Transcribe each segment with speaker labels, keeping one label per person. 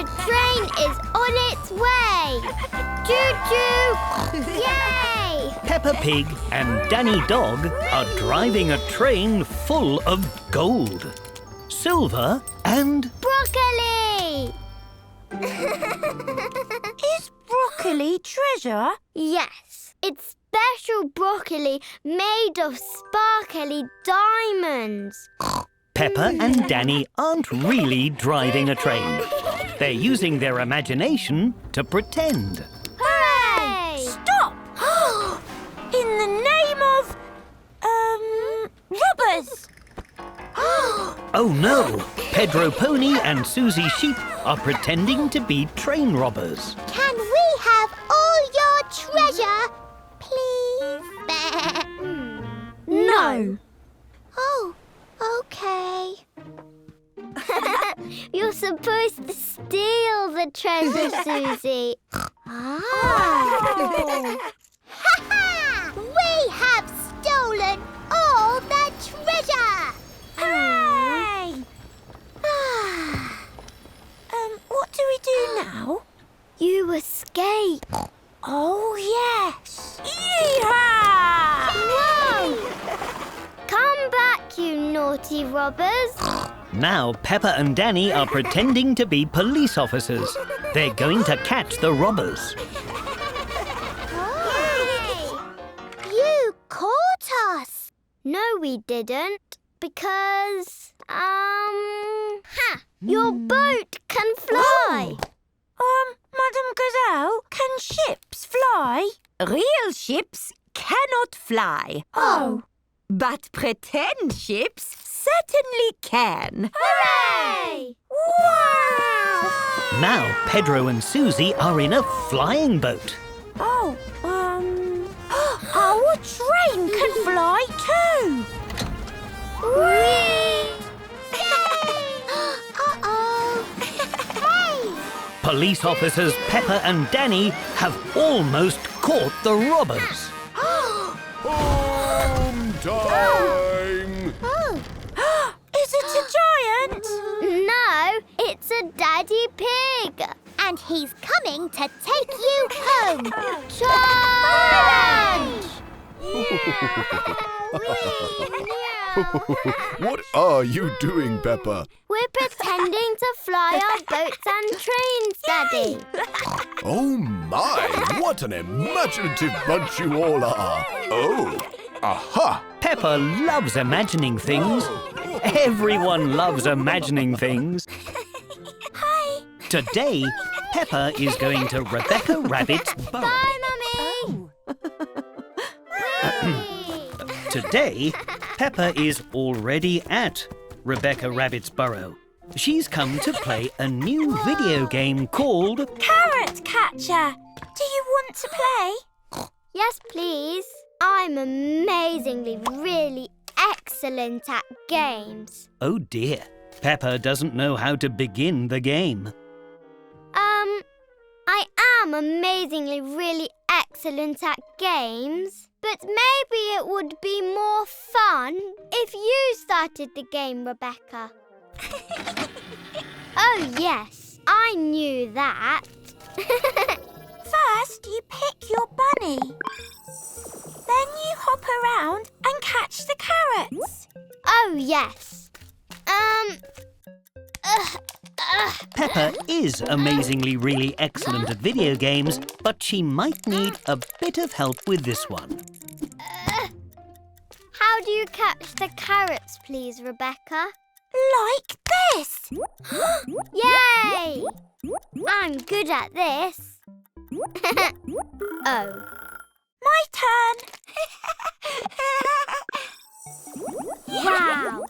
Speaker 1: The train is on its way! Choo-choo! Yay!
Speaker 2: Peppa Pig and Danny Dog are driving a train full of gold, silver and...
Speaker 1: Broccoli!
Speaker 3: Is broccoli treasure?
Speaker 1: Yes, it's special broccoli made of sparkly diamonds.
Speaker 2: Peppa and Danny aren't really driving a train. They're using their imagination to pretend.
Speaker 1: Hooray!
Speaker 3: Stop! In the name of... robbers!
Speaker 2: Oh no! Pedro Pony and Susie Sheep are pretending to be train robbers.
Speaker 1: Can we have all your treasure, please?
Speaker 3: No.
Speaker 1: Oh, okay. You're supposed to steal the treasure, Susie. Ha-ha! We have stolen all the treasure!
Speaker 3: Hooray! What do we do now?
Speaker 1: You escape.
Speaker 3: Oh, yes! Yee-haw!
Speaker 1: Whoa! Come back, you naughty robbers.
Speaker 2: Now Peppa and Danny are pretending to be police officers. They're going to catch the robbers.
Speaker 1: You caught us. No, we didn't. Because, your boat can fly.
Speaker 3: Madame Gazelle, can ships fly? Real ships cannot fly.
Speaker 1: Oh.
Speaker 3: But pretend ships certainly can.
Speaker 1: Hooray!
Speaker 3: Wow!
Speaker 2: Now Pedro and Susie are in a flying boat.
Speaker 3: Oh, our train can fly too.
Speaker 1: Whee! Uh-oh. Hey!
Speaker 2: Police officers Peppa and Danny have almost caught the robbers.
Speaker 4: Home time!
Speaker 1: Oh.
Speaker 3: Is it a giant?
Speaker 1: No, it's a daddy pig. And he's coming to take you home. Charge!
Speaker 4: What are you doing, Peppa?
Speaker 1: We're pretending to fly our boats and trains, Daddy.
Speaker 4: Oh my, what an imaginative bunch you all are. Oh, aha!
Speaker 2: Peppa loves imagining things. Everyone loves imagining things.
Speaker 1: Hi.
Speaker 2: Today, Peppa is going to Rebecca Rabbit's burrow.
Speaker 1: Bye, Mummy.
Speaker 2: Today, Peppa is already at Rebecca Rabbit's burrow. She's come to play a new video game called...
Speaker 3: Carrot Catcher. Do you want to play?
Speaker 1: Yes, please. I'm amazingly, really excellent at games.
Speaker 2: Oh dear, Peppa doesn't know how to begin the game.
Speaker 1: I am amazingly, really excellent at games, but maybe it would be more fun if you started the game, Rebecca. Oh, yes, I knew that.
Speaker 3: First, you pick your bunny. Then you hop around and catch the carrots.
Speaker 1: Oh, yes.
Speaker 2: Peppa is amazingly really excellent at video games, but she might need a bit of help with this one.
Speaker 1: How do you catch the carrots, please, Rebecca?
Speaker 3: Like this.
Speaker 1: Yay! I'm good at this. Oh.
Speaker 3: My turn.
Speaker 1: Wow.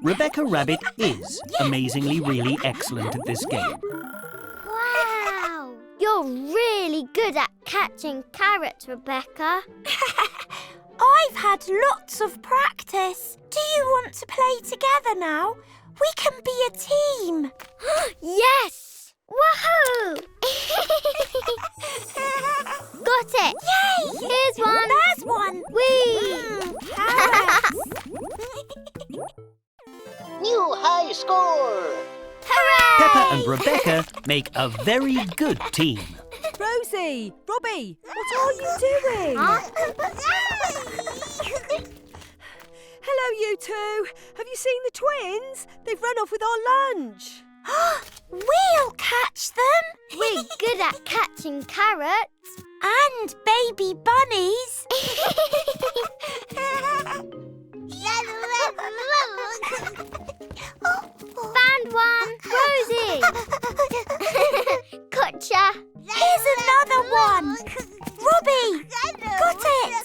Speaker 2: Rebecca Rabbit is amazingly really excellent at this game.
Speaker 1: Wow. You're really good at catching carrots, Rebecca.
Speaker 3: I've had lots of practice. Do you want to play together now? We can be a team.
Speaker 1: Yes! Woohoo! Got it!
Speaker 3: Yay!
Speaker 1: Here's one.
Speaker 3: There's one.
Speaker 1: Whee!
Speaker 3: Carrots.
Speaker 5: New high score!
Speaker 1: Hooray!
Speaker 2: Peppa and Rebecca make a very good team.
Speaker 5: Rosie, Robbie, what are you doing? Hello, you two. Have you seen the twins? They've run off with our lunch.
Speaker 3: We'll catch them.
Speaker 1: We're good at catching carrots.
Speaker 3: And baby bunnies.
Speaker 1: Found one. Rosie. Gotcha.
Speaker 3: Here's another one. Robbie, got it.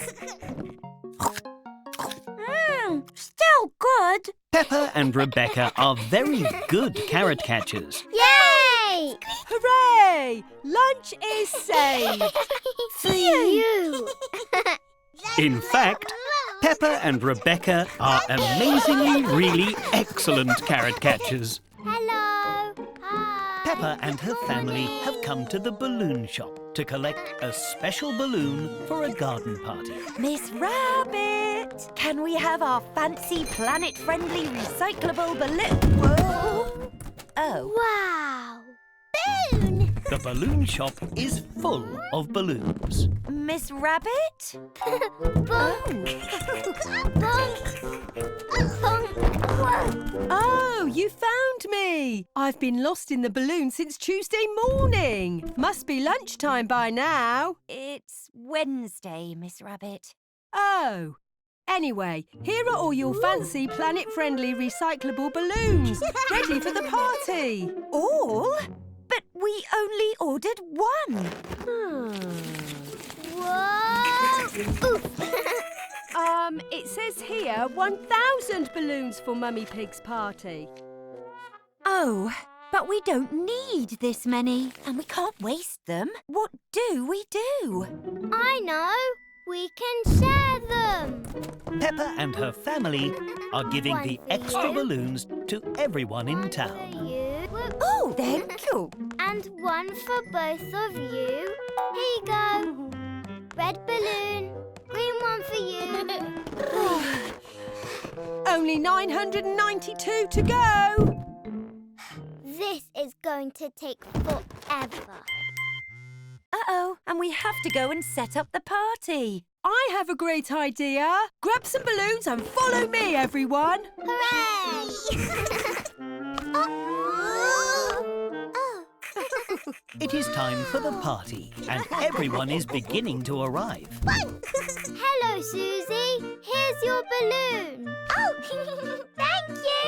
Speaker 3: Still good.
Speaker 2: Peppa and Rebecca are very good carrot catchers.
Speaker 1: Yay!
Speaker 5: Hooray! Lunch is saved.
Speaker 1: You.
Speaker 2: In fact, Peppa and Rebecca are amazingly really excellent carrot catchers.
Speaker 1: Hello. Hi.
Speaker 2: Peppa and her family have come to the balloon shop to collect a special balloon for a garden party.
Speaker 3: Miss Rabbit, can we have our fancy planet-friendly recyclable balloon? Whoa. Oh.
Speaker 1: Wow.
Speaker 2: The balloon shop is full of balloons.
Speaker 3: Miss Rabbit?
Speaker 1: Bonk. Bonk. Bonk.
Speaker 5: Oh, you found me. I've been lost in the balloon since Tuesday morning. Must be lunchtime by now.
Speaker 3: It's Wednesday, Miss Rabbit.
Speaker 5: Oh. Anyway, here are all your fancy planet-friendly recyclable balloons, ready for the party.
Speaker 3: All? But we only ordered one.
Speaker 1: Whoa. Oof.
Speaker 5: It says here 1,000 balloons for Mummy Pig's party.
Speaker 3: Oh, but we don't need this many, and we can't waste them. What do we do?
Speaker 1: I know. We can share them.
Speaker 2: Peppa and her family are giving
Speaker 1: One
Speaker 2: the
Speaker 1: for
Speaker 2: extra
Speaker 1: you.
Speaker 2: balloons to everyone in
Speaker 1: One
Speaker 2: town.
Speaker 1: for you. Whoop.
Speaker 3: Oh, thank you.
Speaker 1: And one for both of you. Here you go. Red balloon. Green one for you.
Speaker 5: Only 992 to go.
Speaker 1: This is going to take forever.
Speaker 3: Uh-oh, and we have to go and set up the party.
Speaker 5: I have a great idea. Grab some balloons and follow me, everyone.
Speaker 1: Hooray!
Speaker 2: It is time for the party, and everyone is beginning to arrive.
Speaker 1: Hello, Susie. Here's your balloon. Oh, thank you.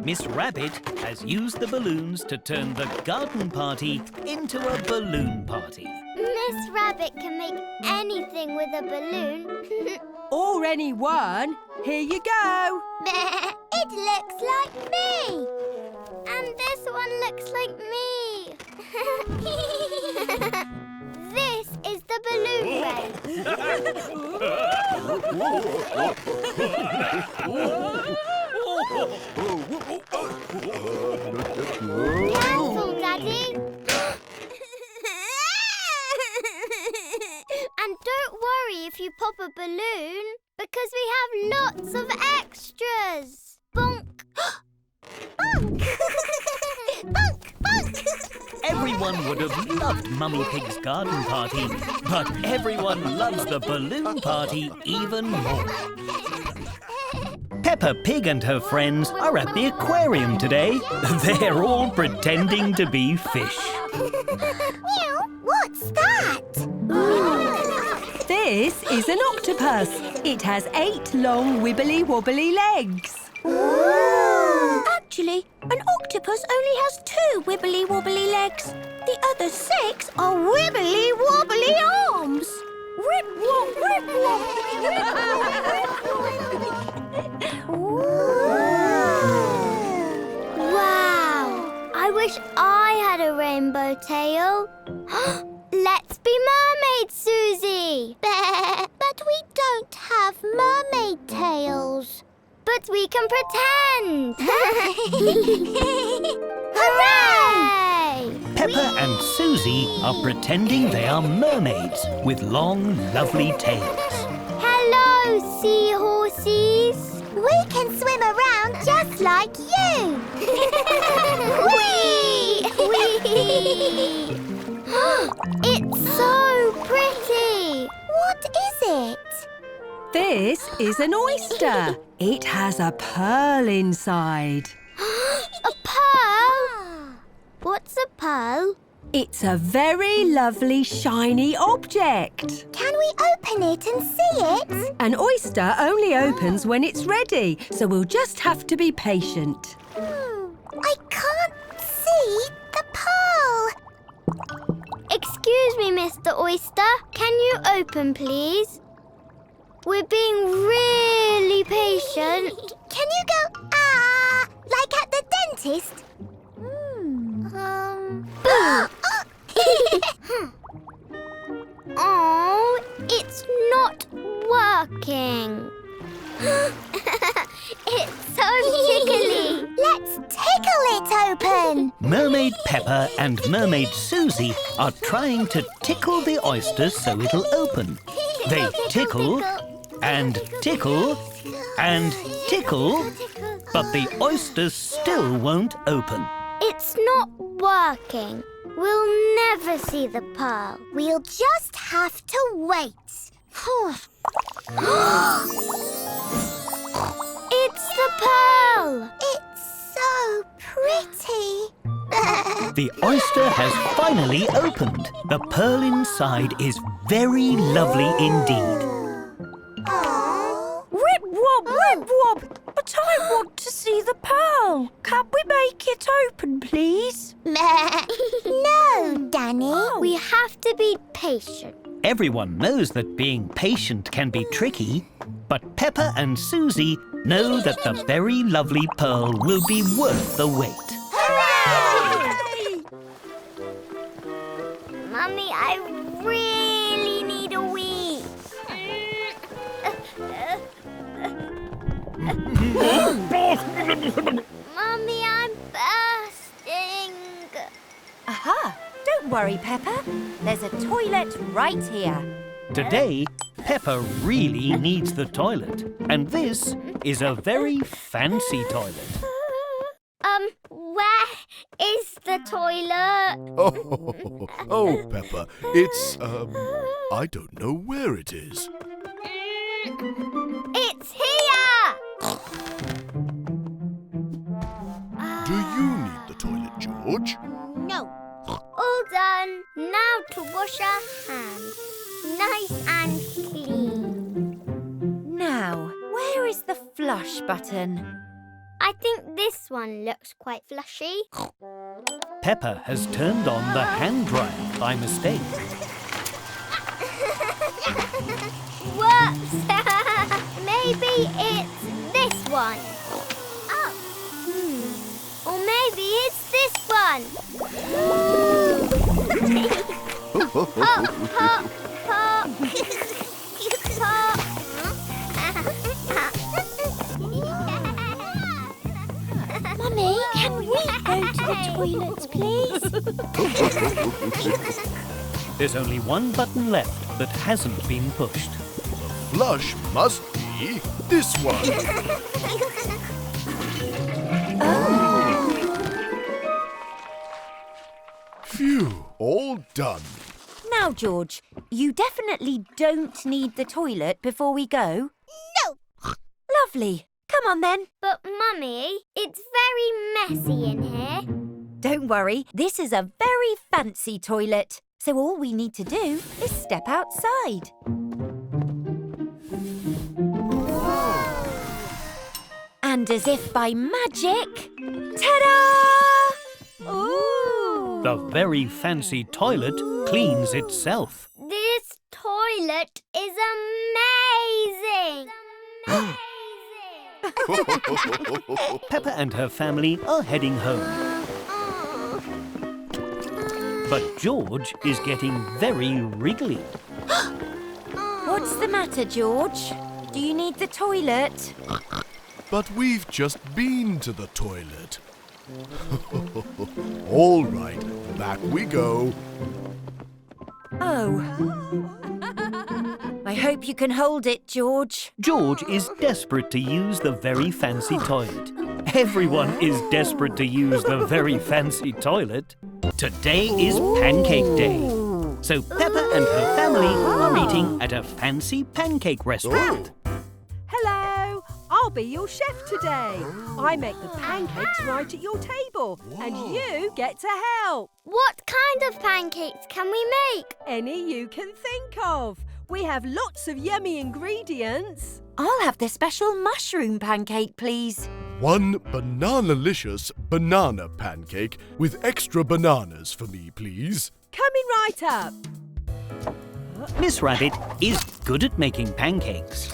Speaker 2: Miss Rabbit has used the balloons to turn the garden party into a balloon party.
Speaker 1: Miss Rabbit can make anything with a balloon.
Speaker 5: Or anyone. Here you go.
Speaker 1: It looks like me. And this one looks like me. This is the balloon race. Careful, Daddy. And don't worry if you pop a balloon, because we have lots of extras. Bonk. Bonk. Bonk, bonk.
Speaker 2: Everyone would have loved Mummy Pig's garden party, but everyone loves the balloon party even more. Peppa Pig and her friends are at the aquarium today. They're all pretending to be fish.
Speaker 1: What's that?
Speaker 5: This is an octopus. It has 8 long wibbly-wobbly legs.
Speaker 3: Actually, an octopus only has 2 wibbly-wobbly legs. The other 6 are wibbly-wobbly arms. Rip-wop, rip-wop.
Speaker 1: Wow! I wish I had a rainbow tail. Let's be mermaids, Susie. But we don't have mermaid tails. But we can pretend. Hooray!
Speaker 2: Peppa and Susie are pretending they are mermaids with long, lovely tails.
Speaker 1: Hello, seahorses. We can swim around just like you. Whee! Whee! It's so pretty. What is it?
Speaker 5: This is an oyster. It has a pearl inside.
Speaker 1: A pearl? What's a pearl?
Speaker 5: It's a very lovely shiny object.
Speaker 1: Can we open it and see it?
Speaker 5: An oyster only opens when it's ready, so we'll just have to be patient.
Speaker 1: I can't see the pearl. Excuse me, Mr. Oyster. Can you open, please? We're being really patient. Can you go, like at the dentist? Oh, it's not working. It's so tickly. Let's tickle it open.
Speaker 2: Mermaid Peppa and Mermaid Susie are trying to tickle the oyster so it'll open. They tickle and tickle and tickle, but the oyster still won't open.
Speaker 1: It's not working. We'll never see the pearl. We'll just have to wait. It's the pearl. It's so pretty.
Speaker 2: The oyster has finally opened. The pearl inside is very lovely indeed.
Speaker 3: Rip wob, rip wob. But I want to see the pearl. Can we make it open, please?
Speaker 1: No, Danny. We have to be patient.
Speaker 2: Everyone knows that being patient can be tricky, but Peppa and Susie know that the very lovely pearl will be worth the wait.
Speaker 1: Hooray! Mummy, I really need a wee. Mummy, I'm bursting.
Speaker 3: Aha! Don't worry, Peppa. There's a toilet right here.
Speaker 2: Today, Peppa really needs the toilet, and this is a very fancy toilet.
Speaker 1: Where is the toilet?
Speaker 4: Oh, Peppa, it's, I don't know where it is.
Speaker 1: It's here!
Speaker 4: Do you need the toilet, George?
Speaker 1: No. All done. Now to wash our hands. Nice and clean.
Speaker 3: Now, where is the flush button?
Speaker 1: I think this one looks quite flushy.
Speaker 2: Peppa has turned on the hand dryer by mistake.
Speaker 1: Whoops! Maybe it's this one. Oh. Or maybe it's this one. Pop, pop, pop. Pop. Mummy, can we go to the toilet, please?
Speaker 2: There's only one button left that hasn't been pushed.
Speaker 4: Flush must be this one. Phew, all done.
Speaker 3: Now, George, you definitely don't need the toilet before we go.
Speaker 1: No.
Speaker 3: Lovely. Come on, then.
Speaker 1: But, Mummy, it's very messy in here.
Speaker 3: Don't worry, this is a very fancy toilet. So all we need to do is step outside. And as if by magic, ta-da! Ooh!
Speaker 2: The very fancy toilet cleans itself.
Speaker 1: This toilet is amazing.
Speaker 2: Peppa and her family are heading home. But George is getting very wriggly.
Speaker 3: What's the matter, George? Do you need the toilet?
Speaker 4: But we've just been to the toilet. All right, back we go.
Speaker 3: Oh. I hope you can hold it, George.
Speaker 2: George is desperate to use the very fancy toilet. Everyone is desperate to use the very fancy toilet. Today is Pancake Day. So Peppa and her family are eating at a fancy pancake restaurant.
Speaker 5: Hello, I'll be your chef today. I make the pancakes right at your table, and you get to help.
Speaker 1: What kind of pancakes can we make?
Speaker 5: Any you can think of. We have lots of yummy ingredients.
Speaker 3: I'll have the special mushroom pancake, please.
Speaker 4: One banana-licious banana pancake with extra bananas for me, please.
Speaker 5: Coming right up.
Speaker 2: Miss Rabbit is good at making pancakes.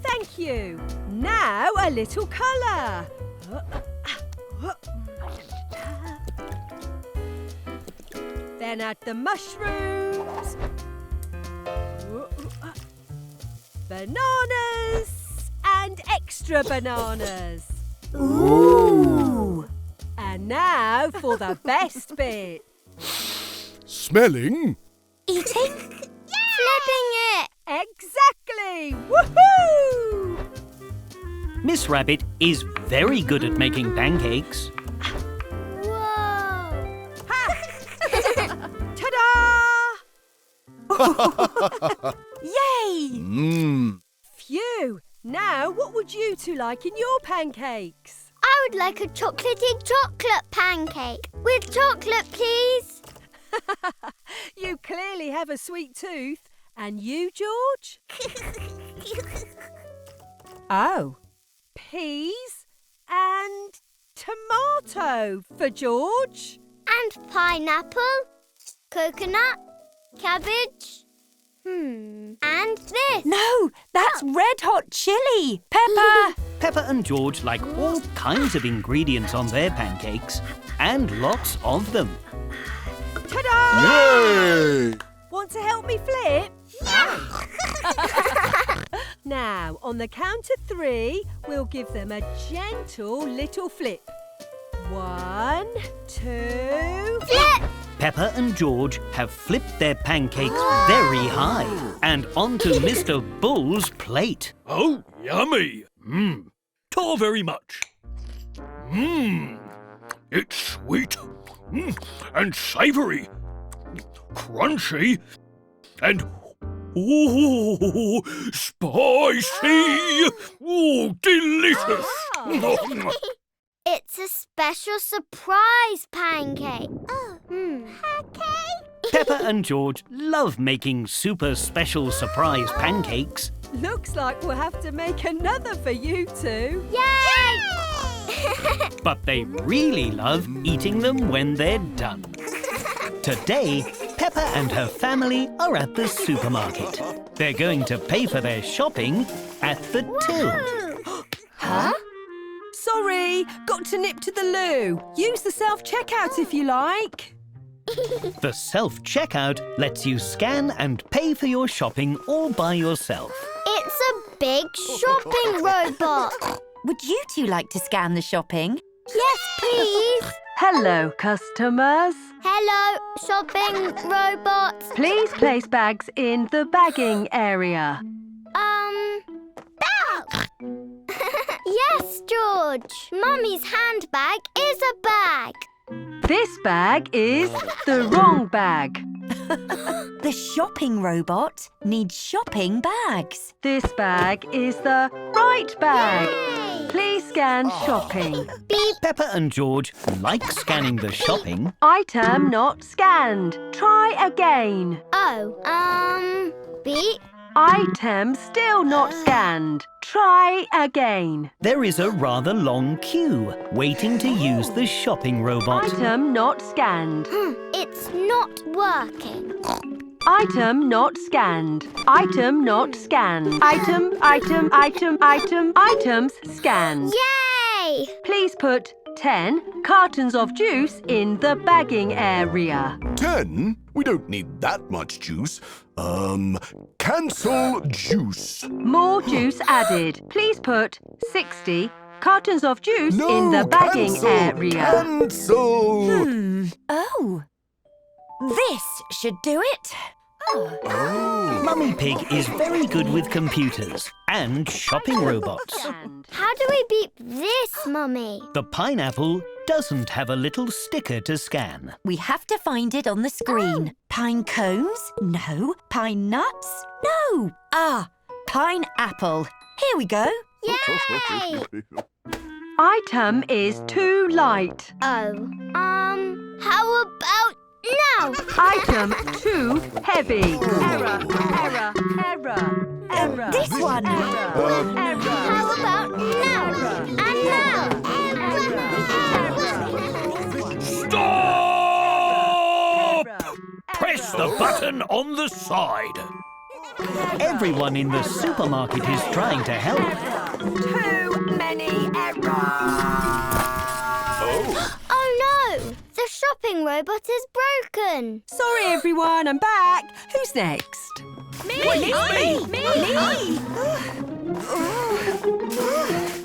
Speaker 5: Thank you. Now a little colour. Then add the mushrooms, bananas, and extra bananas.
Speaker 3: Ooh!
Speaker 5: And now for the best bit.
Speaker 4: Smelling?
Speaker 3: Eating?
Speaker 1: Flipping it!
Speaker 5: Exactly! Woohoo!
Speaker 2: Miss Rabbit is very good at making pancakes.
Speaker 1: Whoa!
Speaker 5: Ta-da!
Speaker 3: Yay!
Speaker 4: Mmm.
Speaker 5: Phew! Now, what would you two like in your pancakes?
Speaker 1: I would like a chocolatey chocolate pancake. With chocolate, please.
Speaker 5: You clearly have a sweet tooth. And you, George? Oh. Peas and tomato for George.
Speaker 1: And pineapple, coconut, cabbage. And this.
Speaker 3: No, that's red hot chili. Peppa!
Speaker 2: Peppa and George like all kinds of ingredients on their pancakes, and lots of them.
Speaker 5: Ta-da!
Speaker 4: Yay!
Speaker 5: Want to help me flip? Now, on the count of 3, we'll give them a gentle little flip. 1, 2...
Speaker 1: Flip!
Speaker 2: Peppa and George have flipped their pancakes very high and onto Mr. Bull's plate.
Speaker 6: Oh, yummy! Ta very much. It's sweet and savoury, crunchy, and spicy. Delicious.
Speaker 1: It's a special surprise pancake. Pancake?
Speaker 2: Peppa and George love making super special surprise pancakes.
Speaker 5: Looks like we'll have to make another for you two.
Speaker 1: Yay!
Speaker 2: But they really love eating them when they're done. Today, Peppa and her family are at the supermarket. They're going to pay for their shopping at the till.
Speaker 3: Huh?
Speaker 5: Sorry, got to nip to the loo. Use the self-checkout if you like.
Speaker 2: The self-checkout lets you scan and pay for your shopping all by yourself.
Speaker 1: It's a big shopping robot.
Speaker 3: Would you two like to scan the shopping?
Speaker 1: Yes, please.
Speaker 5: Hello, customers.
Speaker 1: Hello, shopping robot.
Speaker 5: Please place bags in the bagging area.
Speaker 1: Bag. Yes, George. Mummy's handbag is a bag.
Speaker 5: This bag is the wrong bag.
Speaker 3: The shopping robot needs shopping bags.
Speaker 5: This bag is the right bag.
Speaker 1: Yay!
Speaker 5: Please scan shopping.
Speaker 1: Beep.
Speaker 2: Peppa and George like scanning the shopping.
Speaker 5: Item not scanned. Try again.
Speaker 1: Oh, beep.
Speaker 5: Item still not scanned. Try again.
Speaker 2: There is a rather long queue waiting to use the shopping robot.
Speaker 5: Item not scanned.
Speaker 1: It's not working.
Speaker 5: Item not scanned. Item not scanned. Items scanned.
Speaker 1: Yay!
Speaker 5: Please put 10 cartons of juice in the bagging area.
Speaker 4: 10? We don't need that much juice. Cancel juice.
Speaker 5: More juice added. Please put 60 cartons of juice
Speaker 4: No,
Speaker 5: in the bagging
Speaker 4: cancel,
Speaker 5: area.
Speaker 4: Cancel.
Speaker 3: Oh. This should do it.
Speaker 2: Mummy Pig is very good with computers and shopping robots.
Speaker 1: How do we beat this, Mummy?
Speaker 2: The pineapple doesn't have a little sticker to scan.
Speaker 3: We have to find it on the screen. Pine cones? No. Pine nuts? No. Ah, pineapple. Here we go.
Speaker 1: Yay!
Speaker 5: Item is too light.
Speaker 1: Oh, how about now?
Speaker 5: Item too heavy. Error.
Speaker 3: This one.
Speaker 1: How about now? And now?
Speaker 6: Stop! Press the button on the side.
Speaker 2: Everyone in the supermarket is trying to help.
Speaker 5: Too many errors.
Speaker 1: Oh no! The shopping robot is broken.
Speaker 5: Sorry, everyone. I'm back. Who's next?
Speaker 3: Me.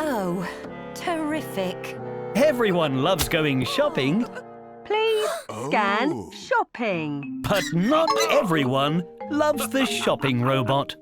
Speaker 3: Oh, terrific.
Speaker 2: Everyone loves going shopping,
Speaker 5: Please scan shopping.
Speaker 2: but not everyone loves the shopping robot.